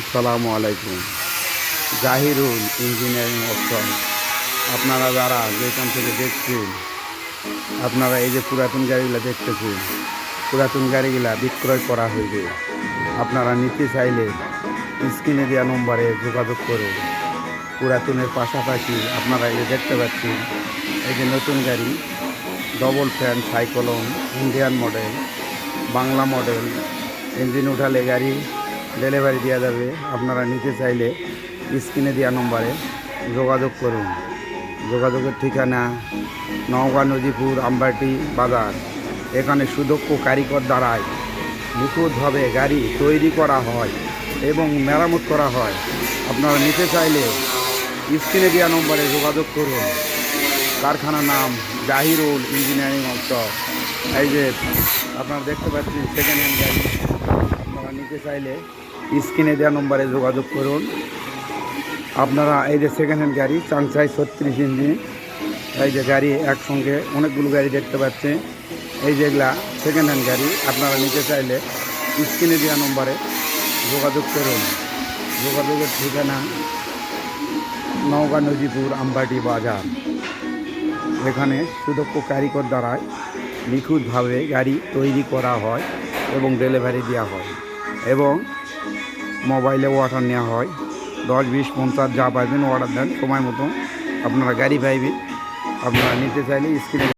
আসসালামু আলাইকুম। Zahirul engineering workshop. আপনারা যারা যেখান থেকে দেখছেন, আপনারা এই যে পুরাতন গাড়িগুলো দেখতেছেন, পুরাতন গাড়িগুলা বিক্রয় করা হইবে। আপনারা নিতে চাইলে স্ক্রিনে দেওয়া নম্বরে যোগাযোগ করুন। পুরাতনের পাশাপাশি আপনারা এই যে দেখতে পাচ্ছেন, এই যে নতুন গাড়ি double fan cyclone Indian model, Bangla model. Engine উঠালে গাড়ি ডেলিভারি দেওয়া যাবে। আপনারা নিতে চাইলে স্ক্রিনে দেওয়া নম্বরে যোগাযোগ করুন। যোগাযোগের ঠিকানা নওগাঁ নদীপুর আমবাটি বাজার। এখানে সুদক্ষ কারিগর দ্বারাই নিখুঁতভাবে গাড়ি তৈরি করা হয় এবং মেরামত করা হয়। আপনারা নিতে চাইলে স্ক্রিনে দেওয়া নম্বরে যোগাযোগ করুন। কারখানার নাম জাহিরুল ইঞ্জিনিয়ারিং ওয়ার্কশপ। এই যে আপনারা দেখতে পাচ্ছেন সেকেন্ড হ্যান্ড গাড়ি। আপনারা নিতে চাইলে স্ক্রিনে দেওয়া নম্বরে যোগাযোগ করুন। আপনারা এই যে সেকেন্ড হ্যান্ড গাড়ি চাংসাই 36 ইঞ্জিন, এই যে গাড়ি একসঙ্গে অনেকগুলো গাড়ি দেখতে পাচ্ছেন। এই যেগুলা সেকেন্ড হ্যান্ড গাড়ি। আপনারা নিতে চাইলে স্ক্রিনে দেওয়া নম্বরে যোগাযোগ করুন। যোগাযোগের ঠিকানা নওগাঁ নদীপুর আমবাটি বাজার। এখানে সুদক্ষ কারিগর দ্বারাই নিখুঁতভাবে গাড়ি তৈরি করা হয় এবং ডেলিভারি দেওয়া হয় এবং মোবাইলে অর্ডার নেওয়া হয়। 10, 20, 50 যা পাইবেন অর্ডার দেন, সময় মতো আপনারা গাড়ি পাইবেন। আপনারা নিতে চাইলে স্ক্রিনে